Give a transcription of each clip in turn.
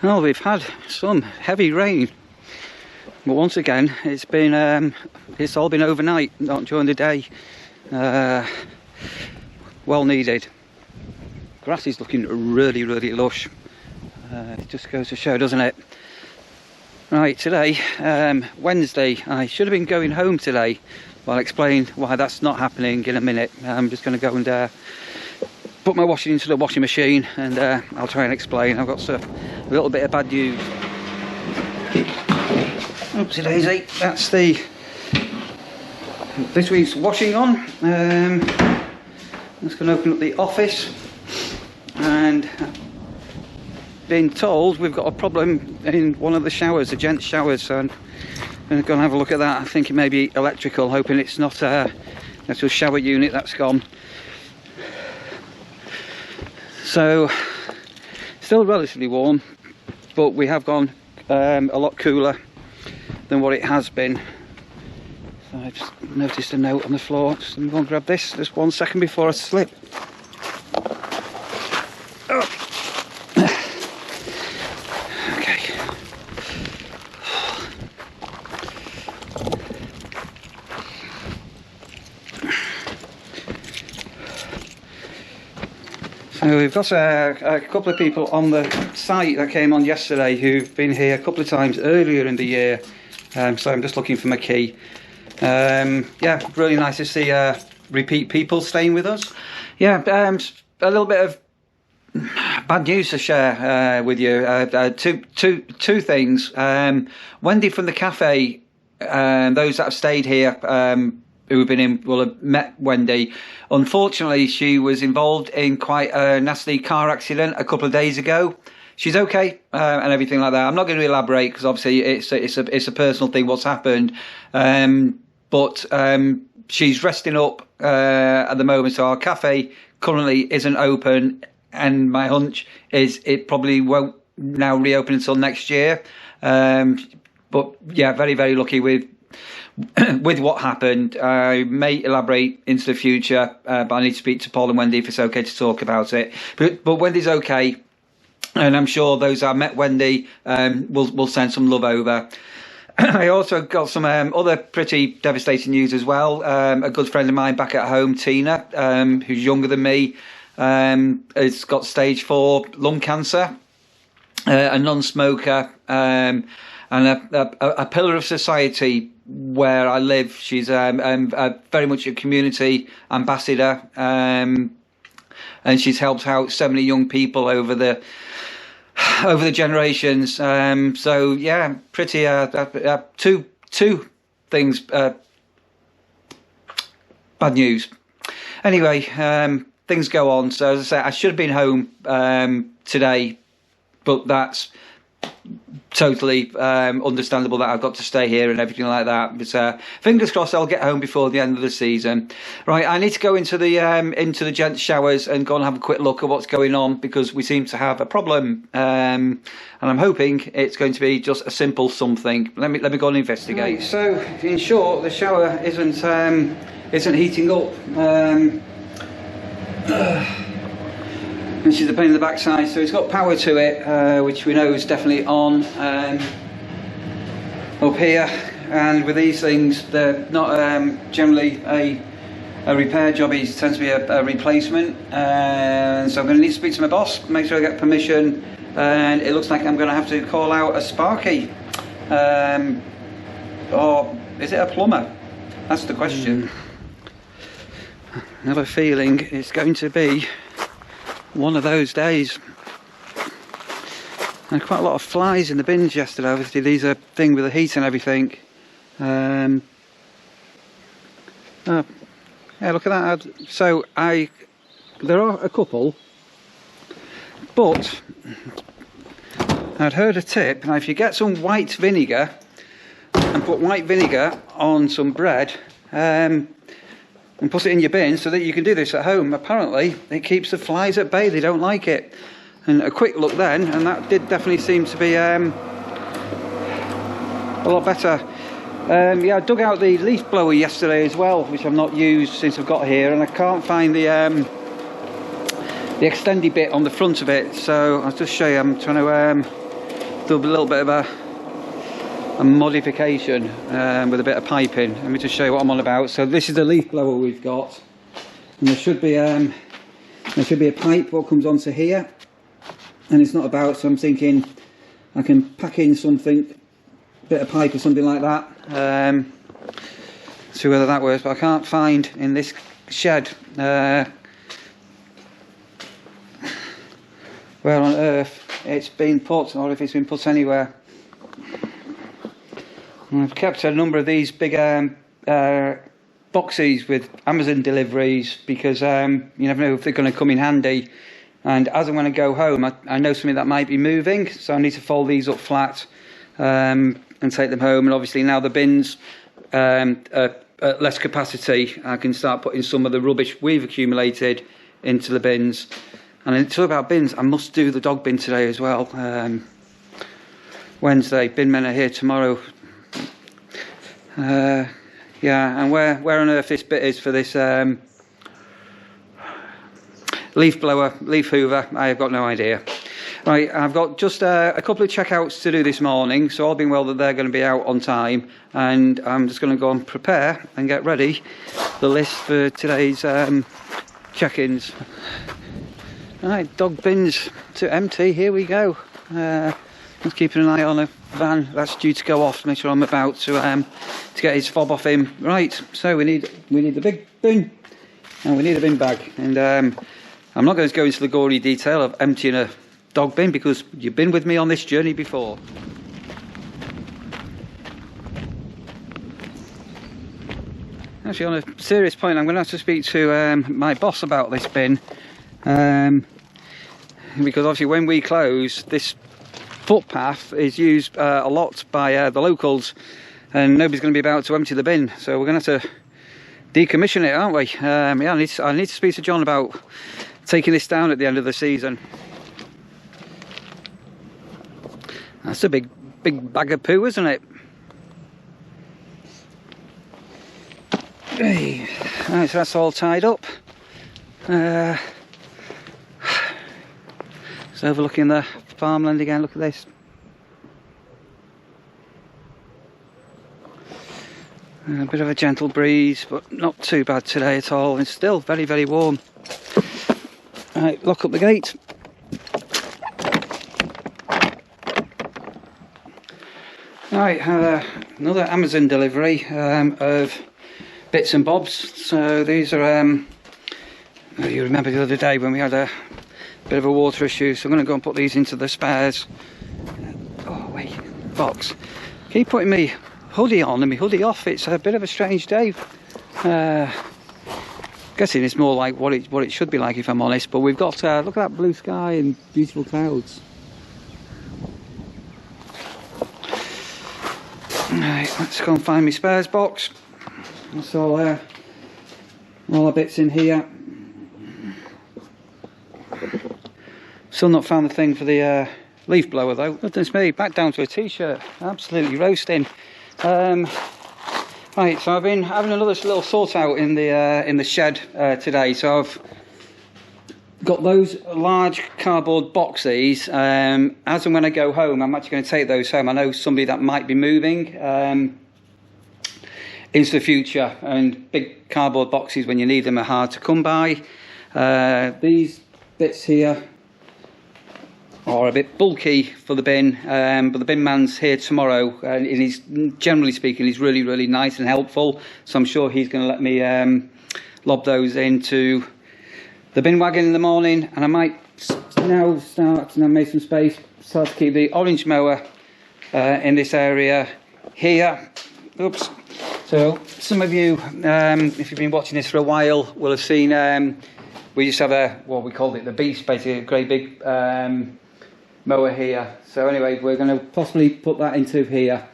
Well, we've had some heavy rain, but once again it's been it's all been overnight, not during the day. Well needed. Grass is looking really lush. It just goes to show, doesn't it? Right, today, Wednesday, I should have been going home today. Well, I'll explain why that's not happening in a minute. I'm just going to go and put my washing into the washing machine, and I'll try and explain. I've got a little bit of bad news. Oopsie daisy, that's this week's washing on. I'm just going to open up the office, and been told we've got a problem in one of the showers, the gents' showers, so I'm going to go and have a look at that. I think it may be electrical, hoping it's not a actual shower unit that's gone. So, still relatively warm, but we have gone a lot cooler than what it has been. So I just noticed a note on the floor. Just let me go and grab this just 1 second before I slip. Oh. Okay. So we've got a couple of people on the site that came on yesterday who've been here a couple of times earlier in the year. So I'm just looking for my key. Yeah, really nice to see repeat people staying with us. Yeah, a little bit of bad news to share with you. Two things. Wendy from the cafe, those that have stayed here, who have been in, will have met Wendy. Unfortunately, she was involved in quite a nasty car accident a couple of days ago. She's okay and everything like that. I'm not going to elaborate because obviously it's a personal thing what's happened. But she's resting up at the moment, so our cafe currently isn't open, and my hunch is it probably won't now reopen until next year. But yeah, very lucky with what happened. I may elaborate into the future, but I need to speak to Paul and Wendy if it's okay to talk about it. But Wendy's okay, and I'm sure those that met Wendy will send some love over. I also got some other pretty devastating news as well. A good friend of mine back at home, Tina, who's younger than me, has got stage 4 lung cancer, a non-smoker, and a pillar of society where I live. She's very much a community ambassador, and she's helped out so many young people over the generations. So yeah, pretty two things, bad news. Anyway, things go on. So as I say, I should have been home today, but that's totally understandable that I've got to stay here and everything like that. But fingers crossed I'll get home before the end of the season. Right, I need to go into the gents' showers and go and have a quick look at what's going on, because we seem to have a problem, and I'm hoping it's going to be just a simple something. Let me go and investigate. Right, so in short, the shower isn't heating up. This is the pain in the backside, so it's got power to it, which we know is definitely on up here. And with these things, they're not generally a repair job. It tends to be a replacement. And so I'm going to need to speak to my boss, make sure I get permission. And it looks like I'm going to have to call out a Sparky, or is it a plumber? That's the question. I have a feeling it's going to be one of those days. And quite a lot of flies in the bins yesterday. Obviously these are thing with the heat and everything. Oh, yeah, look at that. So there are a couple, but I'd heard a tip. Now if you get some white vinegar and put white vinegar on some bread, and put it in your bin, so that you can do this at home. Apparently it keeps the flies at bay. They don't like it. And a quick look then, and that did definitely seem to be a lot better. Yeah, I dug out the leaf blower yesterday as well, which I've not used since I've got here, and I can't find the extendy bit on the front of it. So I'll just show you. I'm trying to do a little bit of a modification with a bit of piping. Let me just show you what I'm on about. So this is the leaf blower we've got, and there should be a pipe what comes onto here, and it's not about, so I'm thinking I can pack in something, a bit of pipe or something like that, see whether that works, but I can't find in this shed where on earth it's been put, or if it's been put anywhere. And I've kept a number of these big boxes with Amazon deliveries, because you never know if they're going to come in handy, and as I'm going to go home I know something that might be moving, so I need to fold these up flat and take them home. And obviously now the bins at less capacity, I can start putting some of the rubbish we've accumulated into the bins. And it's all about bins. I must do the dog bin today as well. Wednesday, bin men are here tomorrow. Yeah, and where on earth this bit is for this leaf blower, leaf hoover, I have got no idea. Right, I've got just a couple of checkouts to do this morning, so all being well that they're going to be out on time, and I'm just going to go and prepare and get ready the list for today's check-ins. Right, dog bins to empty, here we go. Just keeping an eye on a van that's due to go off to make sure I'm about to get his fob off him. Right, so we need the big bin, and we need a bin bag. And I'm not going to go into the gory detail of emptying a dog bin, because you've been with me on this journey before. Actually, on a serious point, I'm going to have to speak to my boss about this bin. Because obviously when we close, this footpath is used a lot by the locals, and nobody's going to be about to empty the bin, so we're going to have to decommission it, aren't we? Yeah, I need to speak to John about taking this down at the end of the season. That's a big bag of poo, isn't it? Hey. Right, so that's all tied up. It's overlooking the farmland again. Look at this. A bit of a gentle breeze, but not too bad today at all. It's still very, very warm. Right, lock up the gate. Right, another Amazon delivery of bits and bobs. So these are, you remember the other day when we had a bit of a water issue, so I'm going to go and put these into the spares. Oh wait, box. Keep putting me hoodie on and me hoodie off. It's a bit of a strange day. Guessing it's more like what it should be like, if I'm honest. But we've got look at that blue sky and beautiful clouds. Right, let's go and find my spares box. That's all the bits in here. Still not found the thing for the leaf blower though. Goodness me, back down to a t-shirt. Absolutely roasting. Right, so I've been having another little sort out in the shed today. So I've got those large cardboard boxes. As and when I go home, I'm actually going to take those home. I know somebody that might be moving into the future, and big cardboard boxes when you need them are hard to come by. These bits here are a bit bulky for the bin, but the bin man's here tomorrow, and he's, generally speaking, he's really, really nice and helpful, so I'm sure he's going to let me lob those into the bin wagon in the morning. And I might now start, and I made some space, start to keep the orange mower in this area here. Oops. So some of you, if you've been watching this for a while, will have seen we just have what we called it, the Beast, basically a great big mower here. So anyway, we're going to possibly put that into here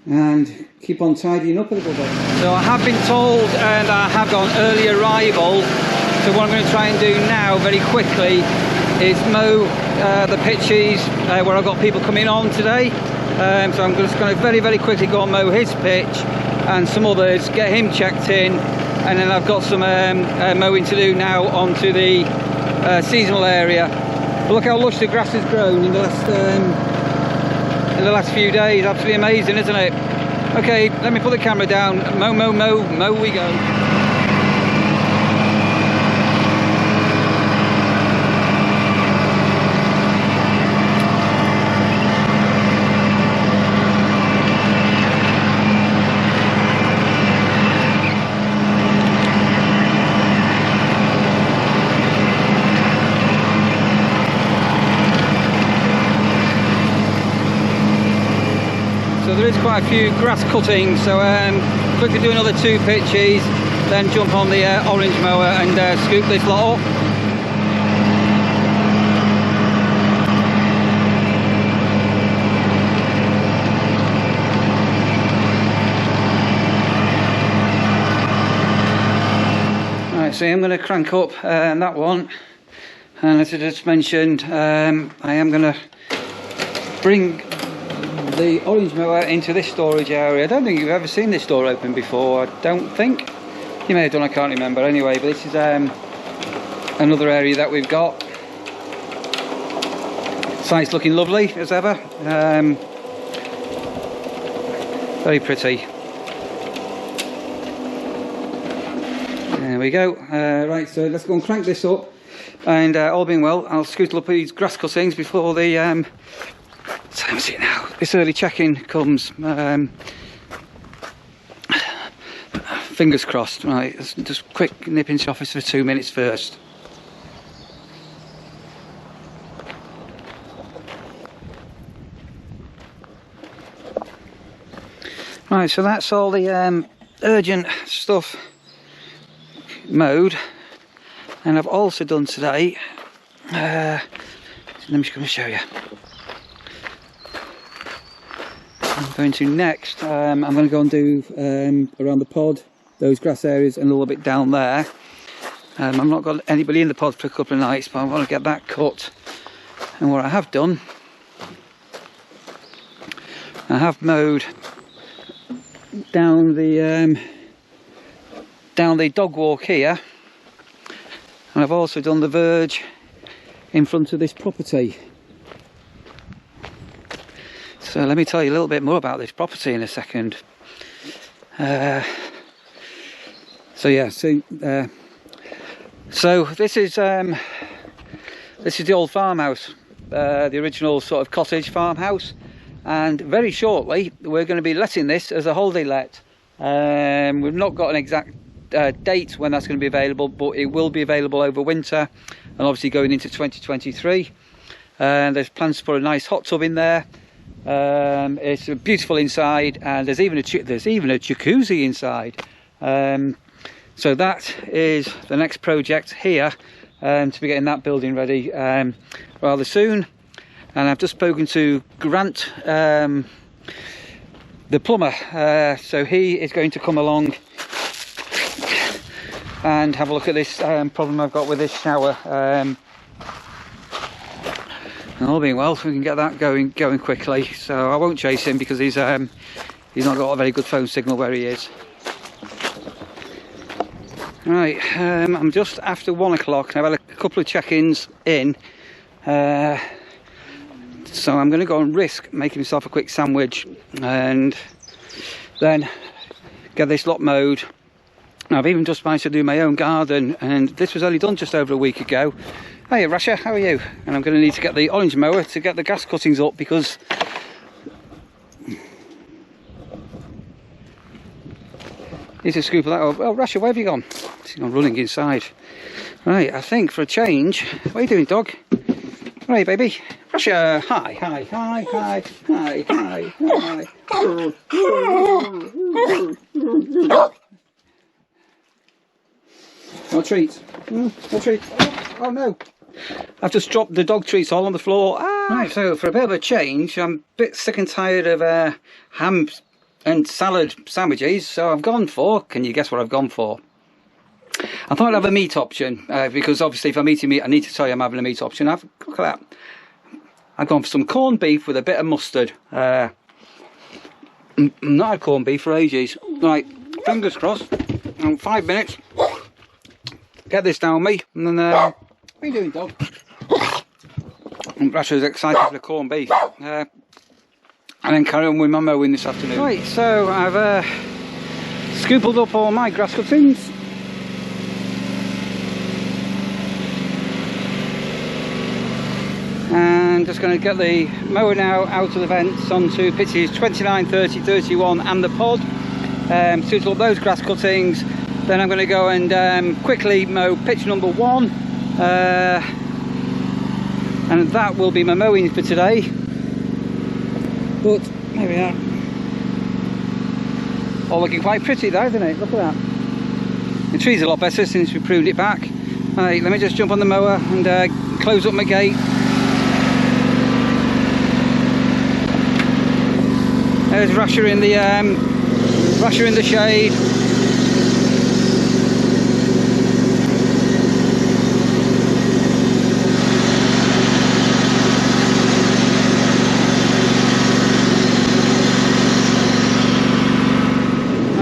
and keep on tidying up a little bit. So I have been told, and I have got an early arrival, so what I'm going to try and do now very quickly is mow the pitches where I've got people coming on today. So I'm just going to very, very quickly go and mow his pitch and some others, get him checked in, and then I've got some mowing to do now onto the seasonal area. But look how lush the grass has grown in the last few days. Absolutely amazing, isn't it? Okay, let me put the camera down. Mow we go. So there is quite a few grass cuttings, so quickly do another 2 pitches, then jump on the orange mower and scoop this lot up. Right, so I'm going to crank up that one, and as I just mentioned, I am going to bring the orange mower into this storage area. I don't think you've ever seen this door open before. I don't think. You may have done, I can't remember. Anyway, but this is another area that we've got. Site's looking lovely as ever. Very pretty. There we go. Right, so let's go and crank this up, and all being well, I'll scootle up these grass cuttings before the time is it now? This early check-in comes. Fingers crossed. Right, let's just quick nip into the office for 2 minutes first. Right, so that's all the urgent stuff mowed, and I've also done today. Let me just go and show you. I'm going to next. I'm going to go and do around the pod, those grass areas, and a little bit down there. I've not got anybody in the pod for a couple of nights, but I want to get that cut. And what I have done, I have mowed down the dog walk here, and I've also done the verge in front of this property. So let me tell you a little bit more about this property in a second. So this is the old farmhouse, the original sort of cottage farmhouse, and very shortly we're going to be letting this as a holiday let. We've not got an exact date when that's going to be available, but it will be available over winter and obviously going into 2023. There's plans to put a nice hot tub in there. It's beautiful inside, and there's even a jacuzzi inside. So that is the next project here, to be getting that building ready rather soon. And I've just spoken to Grant, the plumber, so he is going to come along and have a look at this problem I've got with this shower. And all being well, we can get that going quickly. So I won't chase him because he's not got a very good phone signal where he is. Right, I'm just after 1 o'clock, and I've had a couple of check-ins in. So I'm going to go and risk making myself a quick sandwich and then get this lot mowed. I've even just managed to do my own garden, and this was only done just over a week ago. Hiya Rasha, how are you? And I'm going to need to get the orange mower to get the grass cuttings up, because need to scoop that up. Oh Rasha, where have you gone? She's gone running inside. Right, I think for a change. What are you doing, dog? Where are you, baby? Rasha, hi. No treats. No treats. Oh no. I've just dropped the dog treats all on the floor. Ah. Right, so for a bit of a change, I'm a bit sick and tired of ham and salad sandwiches, so I've gone for, can you guess what I've gone for? I thought I'd have a meat option, because obviously if I'm eating meat, I need to tell you I'm having a meat option. Look at that. I've gone for some corned beef with a bit of mustard. I've not had corned beef for ages. Right, fingers crossed. In 5 minutes, get this down me, and then what are you doing, dog? I'm actually excited for the corned beef. And then carry on with my mowing this afternoon. Right, so I've scooped up all my grass cuttings. And just going to get the mower now out of the vents onto pitches 29, 30, 31 and the pod. Suit up those grass cuttings. Then I'm going to go and quickly mow pitch number 1. And that will be my mowing for today. But there we are. All looking quite pretty there, isn't it? Look at that. The tree's a lot better since we pruned it back. Right, let me just jump on the mower and close up my gate. There's Rasher in the shade.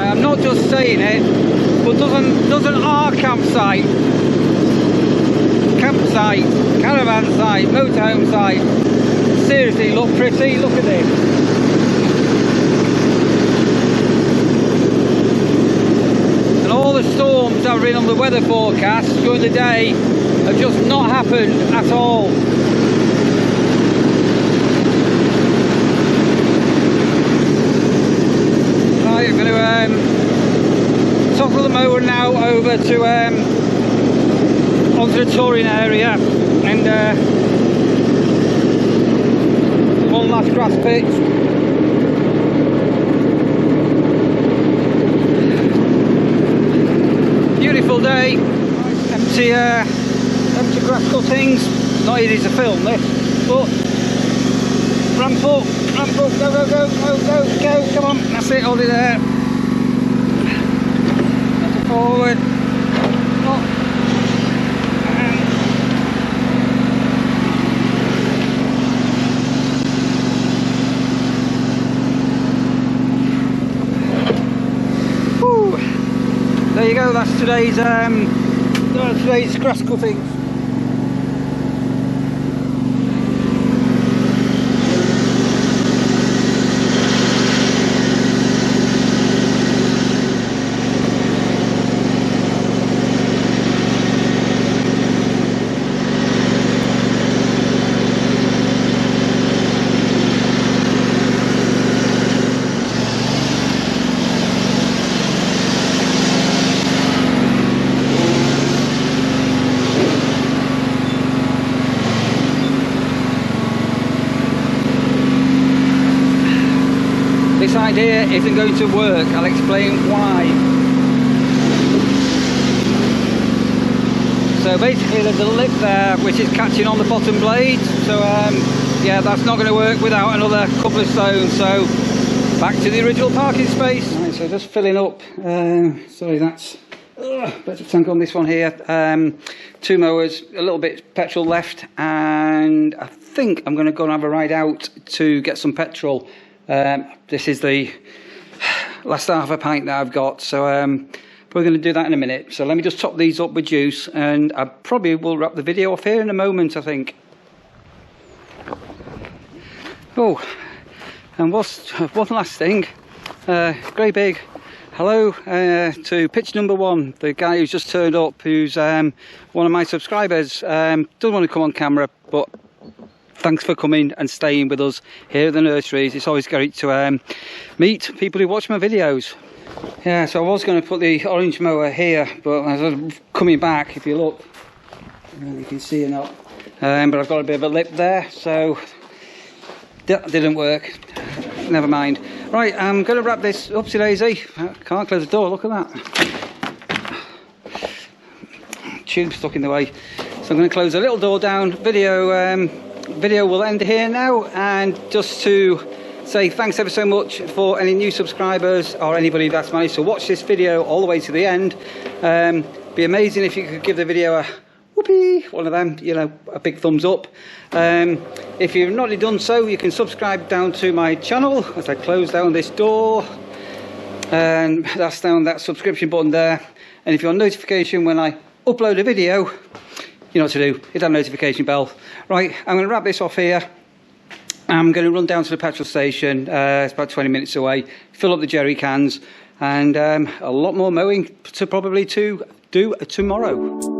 I'm not just saying it, but doesn't our campsite, caravan site, motorhome site seriously look pretty? Look at this. All the storms that have been on the weather forecast during the day have just not happened at all. Right, I'm going to toggle the mower now over to onto the touring area and one last grass pitch. Beautiful day, empty grass cuttings. Not easy to film this, but ramp up, go, come on, that's it, hold it there. Forward. Up. There you go, that's today's grass cuttings. This idea isn't going to work, I'll explain why. So basically there's a lip there which is catching on the bottom blade, so yeah, that's not going to work without another couple of stones. So back to the original parking space. Right, so just filling up, sorry, that's better tank on this one here. 2 mowers, a little bit petrol left, and I think I'm going to go and have a ride out to get some petrol. This is the last half a pint that I've got, so we're going to do that in a minute. So let me just top these up with juice, and I probably will wrap the video off here in a moment, I think. Oh, and what's one last thing, great big hello to pitch number 1, the guy who's just turned up, who's one of my subscribers. Doesn't want to come on camera, but thanks for coming and staying with us here at the nurseries. It's always great to meet people who watch my videos. Yeah, so I was going to put the orange mower here, but as I'm coming back, if you look, you can see it not. But I've got a bit of a lip there, so that didn't work. Never mind. Right, I'm going to wrap this up today, Daisy. I can't close the door, look at that. Tube stuck in the way. So I'm going to close the little door down. Video will end here now, and just to say thanks ever so much for any new subscribers or anybody that's managed to watch this video all the way to the end. Be amazing if you could give the video a whoopee, one of them, you know, a big thumbs up. If you've not done so, you can subscribe down to my channel as I close down this door, and that's down that subscription button there. And if you want notification when I upload a video, you know what to do. Hit that notification bell. Right, I'm going to wrap this off here. I'm going to run down to the petrol station. It's about 20 minutes away. Fill up the jerry cans, and a lot more mowing to probably do tomorrow.